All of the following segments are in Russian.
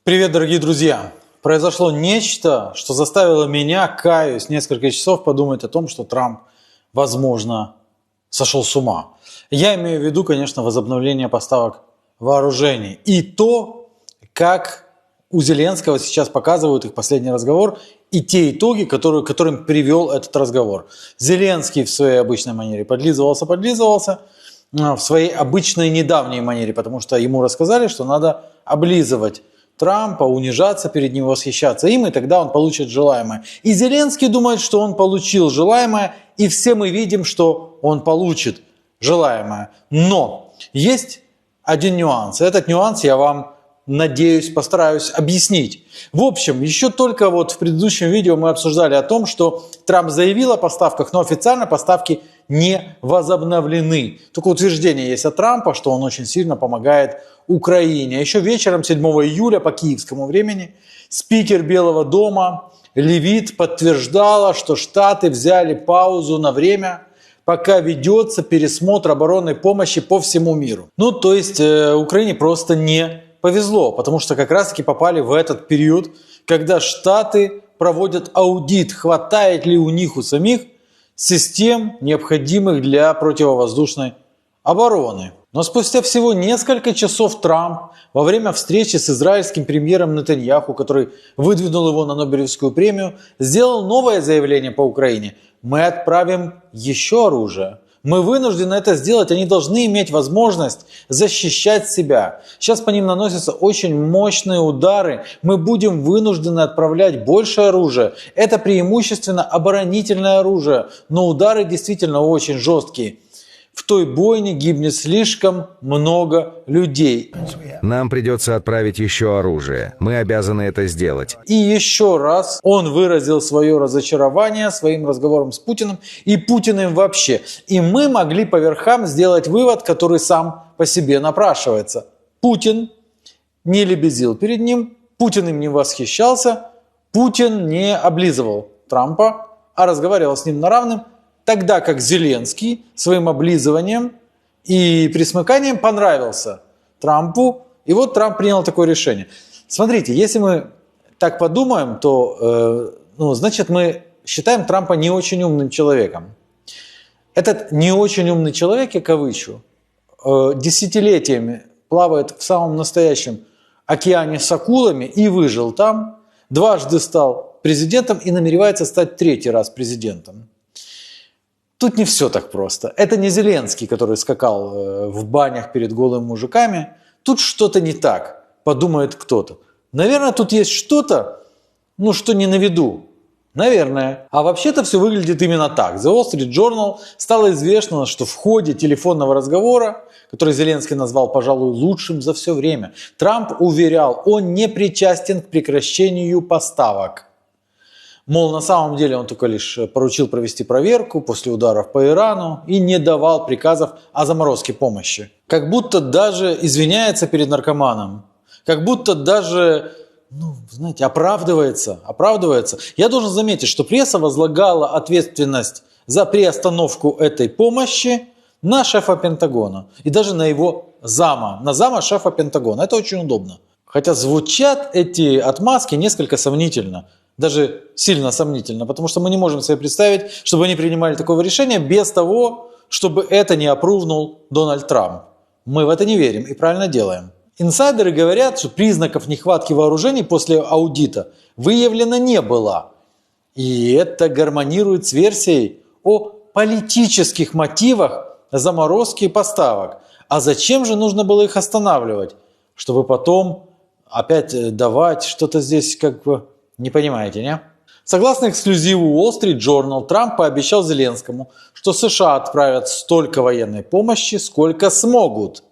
Привет, дорогие друзья! Произошло нечто, что заставило меня, каюсь, несколько часов подумать о том, что Трамп, возможно, сошел с ума. Я имею в виду, конечно, возобновление поставок вооружений и то, как у Зеленского сейчас показывают их последний разговор и те итоги, которым привел этот разговор. Зеленский в своей обычной манере подлизывался, в своей обычной недавней манере, потому что ему рассказали, что надо облизывать Трампа, унижаться перед ним, восхищаться им, и тогда он получит желаемое. И Зеленский думает, что он получил желаемое, и все мы видим, что он получит желаемое. Но есть один нюанс. Этот нюанс я вам, надеюсь, постараюсь объяснить. В общем, еще только вот в предыдущем видео мы обсуждали о том, что Трамп заявил о поставках, но официально поставки не возобновлены. Только утверждение есть от Трампа, что он очень сильно помогает Украине. Еще вечером 7 июля по киевскому времени спикер Белого дома Левит подтверждала, что Штаты взяли паузу на время, пока ведется пересмотр оборонной помощи по всему миру. То есть Украине просто не повезло, потому что как раз таки попали в этот период, когда Штаты проводят аудит, хватает ли у них у самих систем, необходимых для противовоздушной обороны. Но спустя всего несколько часов Трамп во время встречи с израильским премьером Нетаньяху, который выдвинул его на Нобелевскую премию, сделал новое заявление по Украине. Мы отправим еще оружие. Мы вынуждены это сделать, они должны иметь возможность защищать себя. Сейчас по ним наносятся очень мощные удары, мы будем вынуждены отправлять больше оружия. Это преимущественно оборонительное оружие, но удары действительно очень жесткие. В той бойне гибнет слишком много людей. Нам придется отправить еще оружие. Мы обязаны это сделать. И еще раз он выразил свое разочарование своим разговором с Путиным и Путиным вообще. И мы могли по верхам сделать вывод, который сам по себе напрашивается. Путин не лебезил перед ним, Путин им не восхищался, Путин не облизывал Трампа, а разговаривал с ним на равном. Тогда как Зеленский своим облизыванием и присмыканием понравился Трампу, и вот Трамп принял такое решение. Смотрите, если мы так подумаем, то значит мы считаем Трампа не очень умным человеком. Этот не очень умный человек, я кавычу, десятилетиями плавает в самом настоящем океане с акулами и выжил там, дважды стал президентом и намеревается стать третий раз президентом. Тут не все так просто. Это не Зеленский, который скакал в банях перед голыми мужиками. Тут что-то не так, подумает кто-то. Наверное, тут есть что-то, что не на виду. Наверное. А вообще-то все выглядит именно так. The Wall Street Journal стало известно, что в ходе телефонного разговора, который Зеленский назвал, пожалуй, лучшим за все время, Трамп уверял, он не причастен к прекращению поставок. Мол, на самом деле он только лишь поручил провести проверку после ударов по Ирану и не давал приказов о заморозке помощи. Как будто даже извиняется перед наркоманом. Как будто даже, оправдывается. Я должен заметить, что пресса возлагала ответственность за приостановку этой помощи на шефа Пентагона. И даже на его зама. На зама шефа Пентагона. Это очень удобно. Хотя звучат эти отмазки несколько сомнительно. Даже сильно сомнительно, потому что мы не можем себе представить, чтобы они принимали такого решения без того, чтобы это не опрувнул Дональд Трамп. Мы в это не верим и правильно делаем. Инсайдеры говорят, что признаков нехватки вооружений после аудита выявлено не было. И это гармонирует с версией о политических мотивах заморозки поставок. А зачем же нужно было их останавливать? Чтобы потом опять давать что-то здесь Не понимаете, не? Согласно эксклюзиву Wall Street Journal, Трамп пообещал Зеленскому, что США отправят столько военной помощи, сколько смогут.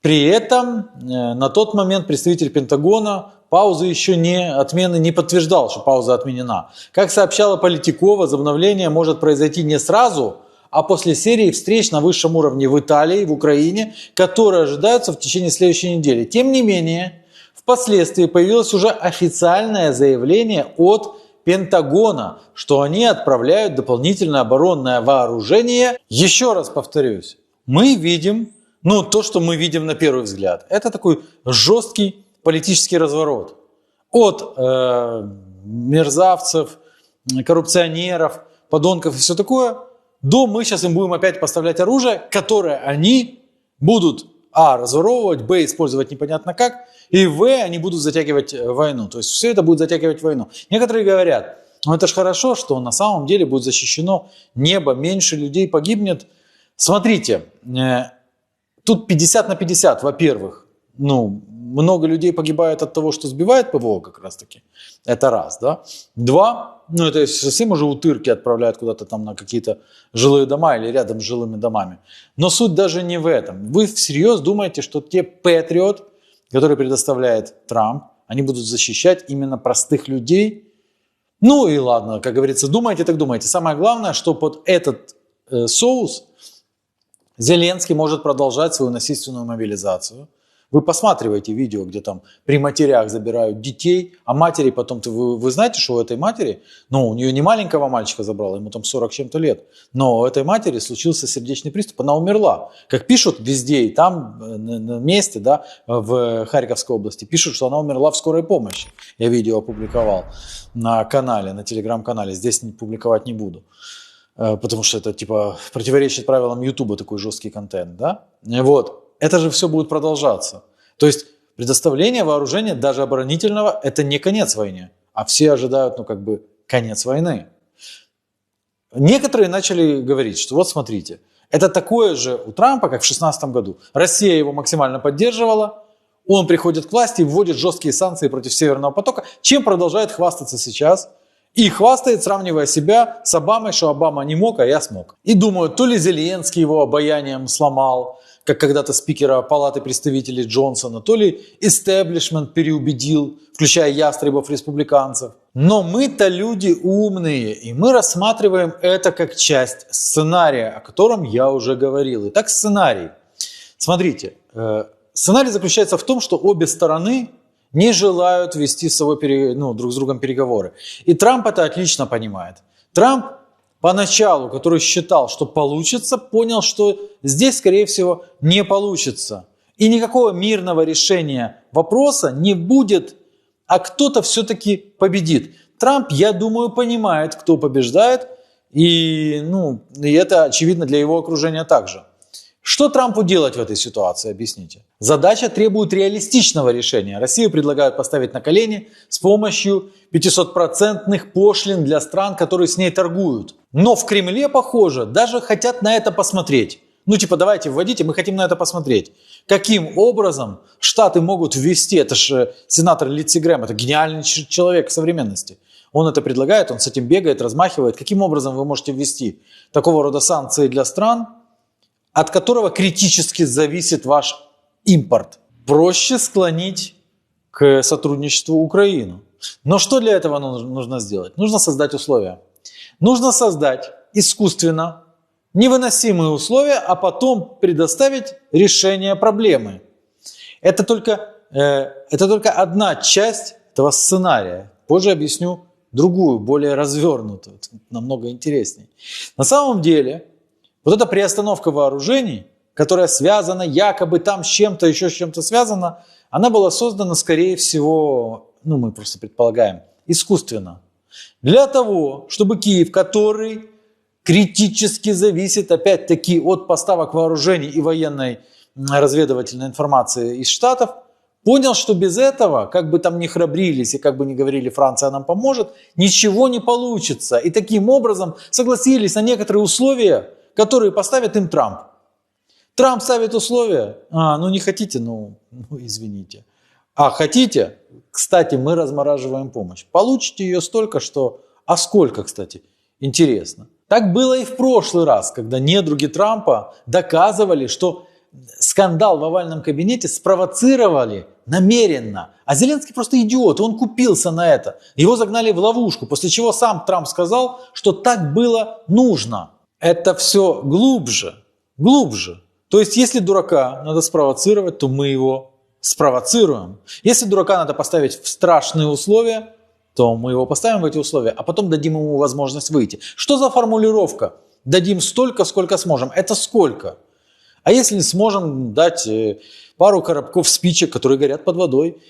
При этом на тот момент представитель Пентагона паузы еще не подтверждал, что пауза отменена. Как сообщала Политико, возобновление может произойти не сразу, а после серии встреч на высшем уровне в Италии, в Украине, которые ожидаются в течение следующей недели. Тем не менее, впоследствии появилось уже официальное заявление от Пентагона, что они отправляют дополнительное оборонное вооружение. Еще раз повторюсь, мы видим, то, что мы видим на первый взгляд, это такой жесткий политический разворот. От мерзавцев, коррупционеров, подонков и все такое, до мы сейчас им будем опять поставлять оружие, которое они будут разворовывать, использовать непонятно как, и они будут затягивать войну. То есть все это будет затягивать войну. Некоторые говорят, это же хорошо, что на самом деле будет защищено небо, меньше людей погибнет. Смотрите, тут 50 на 50, во-первых. Много людей погибает от того, что сбивает ПВО как раз таки. Это раз, да. Два, это совсем уже утырки отправляют куда-то там на какие-то жилые дома или рядом с жилыми домами. Но суть даже не в этом. Вы всерьез думаете, что те Patriot, которые предоставляет Трамп, они будут защищать именно простых людей? Ну и ладно, как говорится, думайте, так думайте. Самое главное, что под этот соус Зеленский может продолжать свою насильственную мобилизацию. Вы посматриваете видео, где там при матерях забирают детей, а матери потом, вы знаете, что у этой матери, у нее не маленького мальчика забрало, ему там 40 чем-то лет, но у этой матери случился сердечный приступ, она умерла. Как пишут везде, и там на месте, да, в Харьковской области, пишут, что она умерла в скорой помощи. Я видео опубликовал на канале, на телеграм-канале, здесь публиковать не буду. Потому что это типа противоречит правилам Ютуба, такой жесткий контент, да? Вот. Это же все будет продолжаться. То есть предоставление вооружения, даже оборонительного, это не конец войны. А все ожидают, конец войны. Некоторые начали говорить, что вот смотрите, это такое же у Трампа, как в 2016 году. Россия его максимально поддерживала, он приходит к власти и вводит жесткие санкции против Северного потока, чем продолжает хвастаться сейчас. И хвастает, сравнивая себя с Обамой, что Обама не мог, а я смог. И думают, то ли Зеленский его обаянием сломал, как когда-то спикера Палаты представителей Джонсона, то ли истеблишмент переубедил, включая ястребов-республиканцев. Но мы-то люди умные, и мы рассматриваем это как часть сценария, о котором я уже говорил. Итак, сценарий. Смотрите, сценарий заключается в том, что обе стороны не желают вести с собой друг с другом переговоры. И Трамп это отлично понимает. Трамп поначалу, который считал, что получится, понял, что здесь, скорее всего, не получится. И никакого мирного решения вопроса не будет, а кто-то все-таки победит. Трамп, я думаю, понимает, кто побеждает, и это очевидно для его окружения также. Что Трампу делать в этой ситуации, объясните? Задача требует реалистичного решения. Россию предлагают поставить на колени с помощью 500% пошлин для стран, которые с ней торгуют. Но в Кремле, похоже, даже хотят на это посмотреть. Давайте вводите, мы хотим на это посмотреть. Каким образом Штаты могут ввести, это же сенатор Линдси Грэм, это гениальный человек современности. Он это предлагает, он с этим бегает, размахивает. Каким образом вы можете ввести такого рода санкции для стран, от которого критически зависит ваш импорт? Проще склонить к сотрудничеству Украину. Но что для этого нужно сделать? Нужно создать условия. Нужно создать искусственно невыносимые условия, а потом предоставить решение проблемы. Это только одна часть этого сценария. Позже объясню другую, более развернутую, намного интереснее. На самом деле, вот эта приостановка вооружений, которая связана якобы там с чем-то, еще с чем-то связана, она была создана, скорее всего, мы просто предполагаем, искусственно. Для того, чтобы Киев, который критически зависит, опять-таки, от поставок вооружений и военной разведывательной информации из Штатов, понял, что без этого, как бы там ни храбрились и как бы ни говорили, Франция нам поможет, ничего не получится. И таким образом согласились на некоторые условия, которые поставит им Трамп. Трамп ставит условия. Не хотите, извините. А хотите? Кстати, мы размораживаем помощь. Получите ее столько, что... А сколько, кстати? Интересно. Так было и в прошлый раз, когда недруги Трампа доказывали, что скандал в овальном кабинете спровоцировали намеренно. А Зеленский просто идиот, он купился на это. Его загнали в ловушку, после чего сам Трамп сказал, что так было нужно. Это все глубже. То есть, если дурака надо спровоцировать, то мы его спровоцируем. Если дурака надо поставить в страшные условия, то мы его поставим в эти условия, а потом дадим ему возможность выйти. Что за формулировка? Дадим столько, сколько сможем. Это сколько? А если сможем дать пару коробков спичек, которые горят под водой,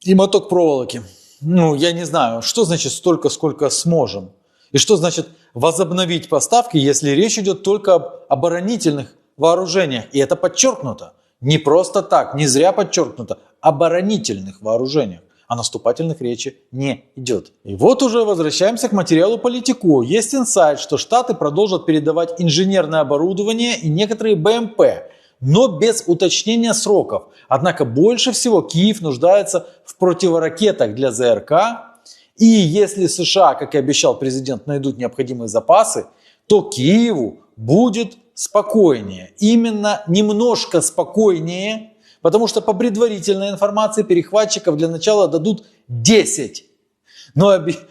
и моток проволоки. Ну, я не знаю, что значит столько, сколько сможем. И что значит возобновить поставки, если речь идет только об оборонительных вооружениях. И это подчеркнуто. Не просто так, не зря подчеркнуто. Оборонительных вооружениях. О наступательных речи не идет. И вот уже возвращаемся к материалу Политико. Есть инсайт, что Штаты продолжат передавать инженерное оборудование и некоторые БМП, но без уточнения сроков. Однако больше всего Киев нуждается в противоракетах для ЗРК. И если США, как и обещал президент, найдут необходимые запасы, то Киеву будет спокойнее. Именно немножко спокойнее. Потому что по предварительной информации перехватчиков для начала дадут 10. Но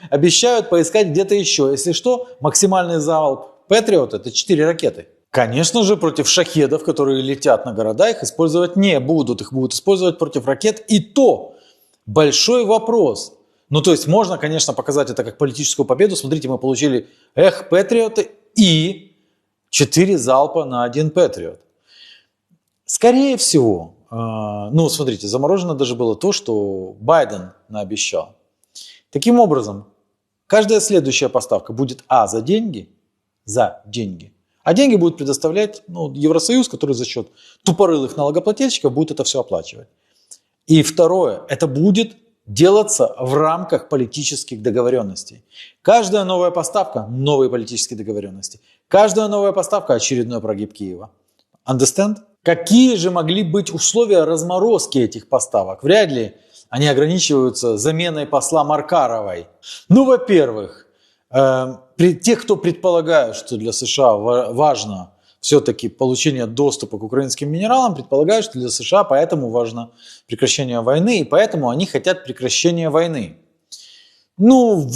обещают поискать где-то еще. Если что, максимальный залп Патриот — это 4 ракеты. Конечно же, против шахедов, которые летят на города, их использовать не будут. Их будут использовать против ракет. И то большой вопрос. Ну, то есть можно, конечно, показать это как политическую победу. Смотрите, мы получили Патриоты и 4 залпа на 1 Патриот. Скорее всего, ну, смотрите, заморожено даже было то, что Байден наобещал. Таким образом, каждая следующая поставка будет за деньги, а деньги будет предоставлять Евросоюз, который за счет тупорылых налогоплательщиков будет это все оплачивать. И второе, это будет делаться в рамках политических договоренностей. Каждая новая поставка – новые политические договоренности. Каждая новая поставка – очередной прогиб Киева. Understand? Какие же могли быть условия разморозки этих поставок? Вряд ли они ограничиваются заменой посла Маркаровой. Ну, во-первых, те, кто предполагают, что для США важно все-таки получение доступа к украинским минералам, предполагают, что для США поэтому важно прекращение войны, и поэтому они хотят прекращения войны. Ну,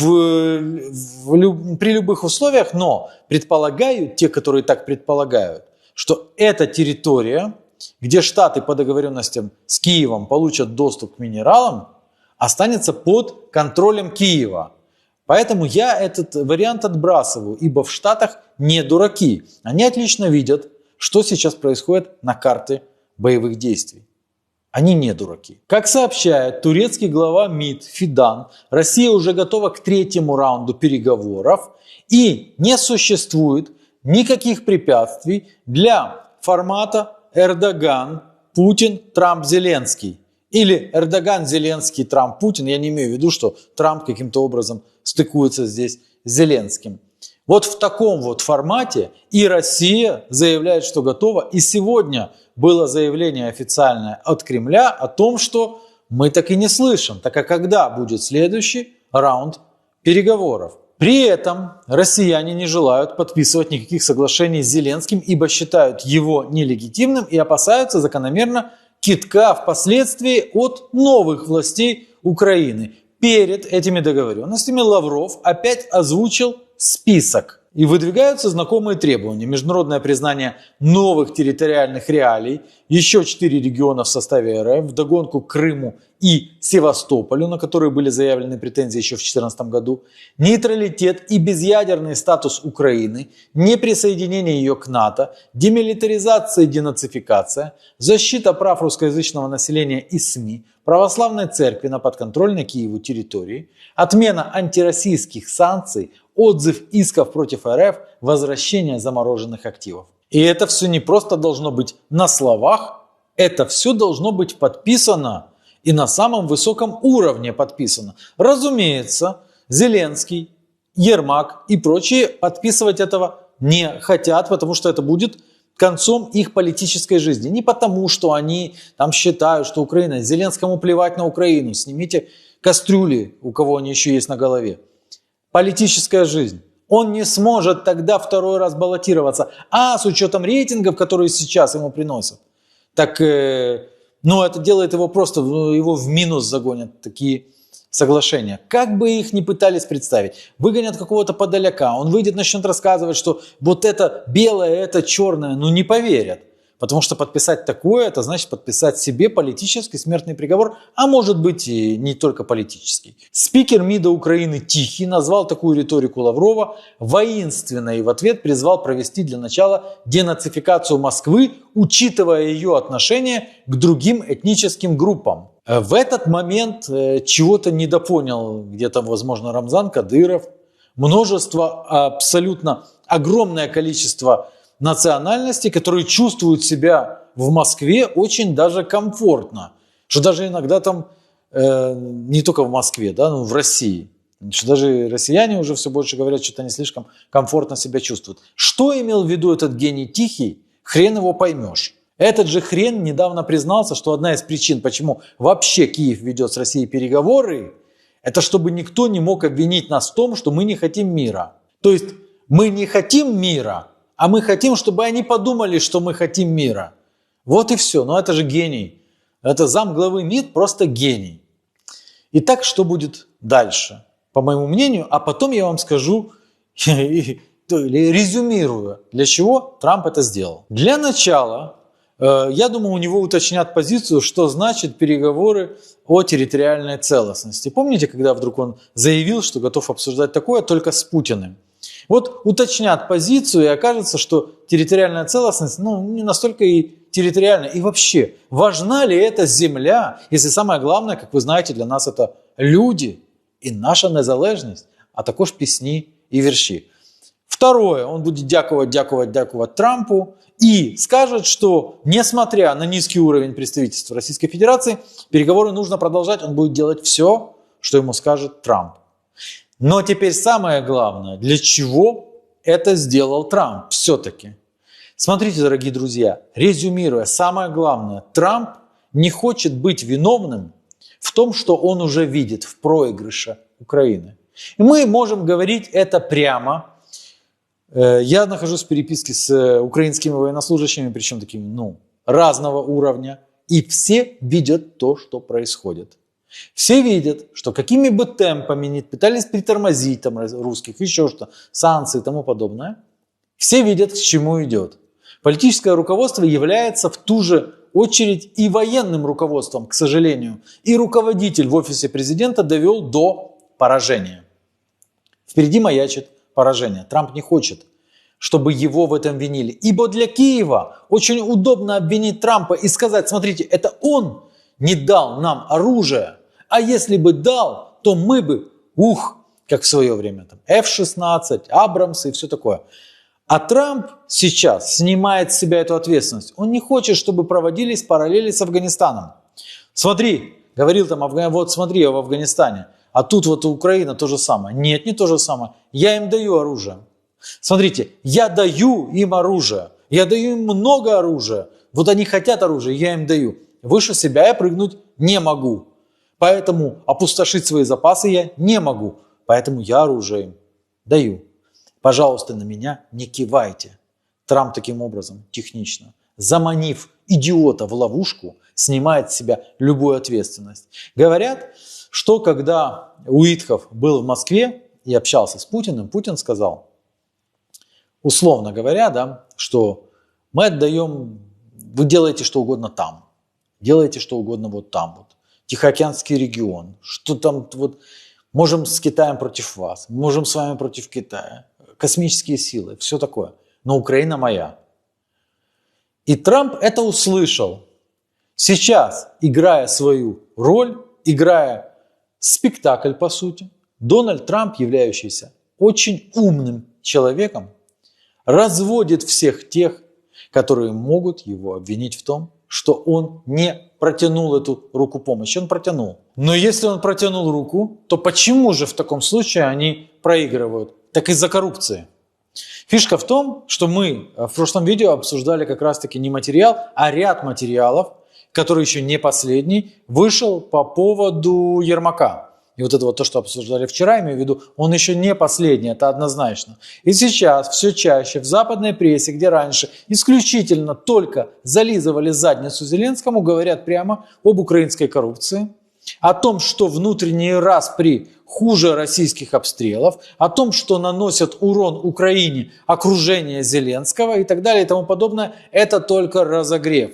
при любых условиях, но предполагают те, которые так предполагают, что эта территория, где Штаты по договоренностям с Киевом получат доступ к минералам, останется под контролем Киева. Поэтому я этот вариант отбрасываю, ибо в Штатах не дураки. Они отлично видят, что сейчас происходит на карте боевых действий. Они не дураки. Как сообщает турецкий глава МИД Фидан, Россия уже готова к 3-му раунду переговоров и не существует никаких препятствий для формата Эрдоган, Путин, Трамп, Зеленский. Или Эрдоган, Зеленский, Трамп, Путин. Я не имею в виду, что Трамп каким-то образом стыкуется здесь с Зеленским. Вот в таком вот формате и Россия заявляет, что готова. И сегодня было заявление официальное от Кремля о том, что мы так и не слышим. Так а когда будет следующий раунд переговоров? При этом россияне не желают подписывать никаких соглашений с Зеленским, ибо считают его нелегитимным и опасаются закономерно кидка впоследствии от новых властей Украины. Перед этими договоренностями Лавров опять озвучил список. И выдвигаются знакомые требования. Международное признание новых территориальных реалий, еще 4 региона в составе РФ, вдогонку Крыму и Севастополю, на которые были заявлены претензии еще в 2014 году, нейтралитет и безъядерный статус Украины, неприсоединение ее к НАТО, демилитаризация и денацификация, защита прав русскоязычного населения и СМИ, православной церкви на подконтрольной Киеву территории, отмена антироссийских санкций, отзыв исков против РФ, возвращение замороженных активов. И это все не просто должно быть на словах, это все должно быть подписано и на самом высоком уровне подписано. Разумеется, Зеленский, Ермак и прочие подписывать этого не хотят, потому что это будет концом их политической жизни. Не потому, что они там считают, что Украина, Зеленскому плевать на Украину, снимите кастрюли, у кого они еще есть на голове. Политическая жизнь. Он не сможет тогда второй раз баллотироваться. А с учетом рейтингов, которые сейчас ему приносят, так это делает его просто, его в минус загонят такие соглашения. Как бы их ни пытались представить. Выгонят какого-то подоляка, он выйдет, начнет рассказывать, что вот это белое, это черное. Не поверят. Потому что подписать такое, это значит подписать себе политический смертный приговор, а может быть и не только политический. Спикер МИДа Украины Тихий назвал такую риторику Лаврова воинственной и в ответ призвал провести для начала денацификацию Москвы, учитывая ее отношение к другим этническим группам. В этот момент чего-то недопонял где-то, возможно, Рамзан Кадыров. Множество, абсолютно огромное количество национальностей, которые чувствуют себя в Москве очень даже комфортно. Что даже иногда там, не только в Москве, да, но в России. Что даже россияне уже все больше говорят, что они слишком комфортно себя чувствуют. Что имел в виду этот гений Тихий, хрен его поймешь. Этот же хрен недавно признался, что одна из причин, почему вообще Киев ведет с Россией переговоры, это чтобы никто не мог обвинить нас в том, что мы не хотим мира. То есть мы не хотим мира, а мы хотим, чтобы они подумали, что мы хотим мира. Вот и все. Но это же гений. Это замглавы МИД просто гений. Итак, что будет дальше? По моему мнению, а потом я вам скажу, или резюмирую, для чего Трамп это сделал. Для начала, я думаю, у него уточнят позицию, что значит переговоры о территориальной целостности. Помните, когда вдруг он заявил, что готов обсуждать такое только с Путиным? Вот уточнят позицию, и окажется, что территориальная целостность, не настолько и территориальна. И вообще, важна ли эта земля, если самое главное, как вы знаете, для нас это люди і наша незалежність, а також пісні і вірші. Второе, он будет дякувати Трампу и скажет, что несмотря на низкий уровень представительства Российской Федерации, переговоры нужно продолжать, он будет делать все, что ему скажет Трамп. Но теперь самое главное, для чего это сделал Трамп все-таки. Смотрите, дорогие друзья, резюмируя, самое главное, Трамп не хочет быть виновным в том, что он уже видит в проигрыше Украины. И мы можем говорить это прямо. Я нахожусь в переписке с украинскими военнослужащими, причем такими, разного уровня. И все видят то, что происходит. Все видят, что какими бы темпами ни пытались притормозить там, русских, еще что-то, санкции и тому подобное, все видят, к чему идет. Политическое руководство является в ту же очередь и военным руководством, к сожалению. И руководитель в офисе президента довел до поражения. Впереди маячит поражение. Трамп не хочет, чтобы его в этом винили. Ибо для Киева очень удобно обвинить Трампа и сказать, смотрите, это он не дал нам оружие, а если бы дал, то мы бы, как в свое время, там, F-16, Абрамсы и все такое. А Трамп сейчас снимает с себя эту ответственность. Он не хочет, чтобы проводились параллели с Афганистаном. Смотри, говорил там, вот смотри, я в Афганистане, а тут вот Украина то же самое. Нет, не то же самое. Я им даю оружие. Смотрите, я даю им оружие. Я даю им много оружия. Вот они хотят оружия, я им даю. Выше себя я прыгнуть не могу. Поэтому опустошить свои запасы я не могу. Поэтому я оружие им даю. Пожалуйста, на меня не кивайте. Трамп таким образом, технично, заманив идиота в ловушку, снимает с себя любую ответственность. Говорят, что когда Уитхов был в Москве и общался с Путиным, Путин сказал, условно говоря, да, что мы отдаем, вы делаете что угодно там, делаете что угодно вот там, вот, Тихоокеанский регион, что там вот, можем с Китаем против вас, можем с вами против Китая, космические силы, все такое. Но Украина моя. И Трамп это услышал. Сейчас, играя свою роль, играя спектакль по сути, Дональд Трамп, являющийся очень умным человеком, разводит всех тех, которые могут его обвинить в том, что он не протянул эту руку помощи. Он протянул. Но если он протянул руку, то почему же в таком случае они проигрывают? Так из-за коррупции. Фишка в том, что мы в прошлом видео обсуждали как раз-таки не материал, а ряд материалов, который еще не последний, вышел по поводу Ермака. И вот это вот то, что обсуждали вчера, имею в виду, он еще не последний, это однозначно. И сейчас все чаще в западной прессе, где раньше исключительно только зализывали задницу Зеленскому, говорят прямо об украинской коррупции, о том, что внутренние распри хуже российских обстрелов, о том, что наносят урон Украине окружение Зеленского и так далее и тому подобное, это только разогрев.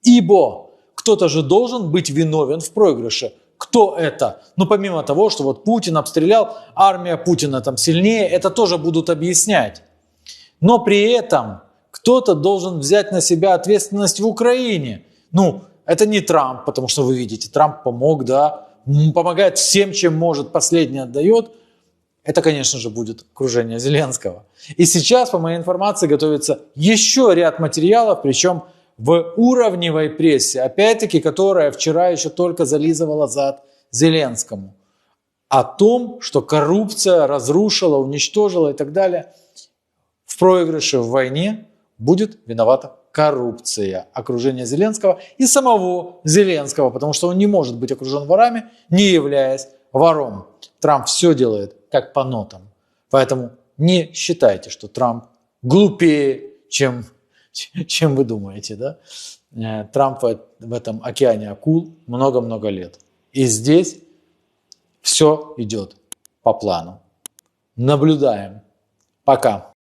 Ибо кто-то же должен быть виновен в проигрыше. Кто это? Помимо того, что вот Путин обстрелял, армия Путина там сильнее, это тоже будут объяснять. Но при этом кто-то должен взять на себя ответственность в Украине. Это не Трамп, потому что вы видите, Трамп помог, да, помогает всем, чем может, последний отдает. Это, конечно же, будет окружение Зеленского. И сейчас, по моей информации, готовится еще ряд материалов, причем в уровневой прессе, опять-таки, которая вчера еще только зализывала зад Зеленскому, о том, что коррупция разрушила, уничтожила и так далее. В проигрыше в войне будет виновата коррупция окружения Зеленского и самого Зеленского, потому что он не может быть окружен ворами, не являясь вором. Трамп все делает как по нотам. Поэтому не считайте, что Трамп глупее, чем вы думаете. Да? Трамп в этом океане акул много-много лет. И здесь все идет по плану. Наблюдаем. Пока.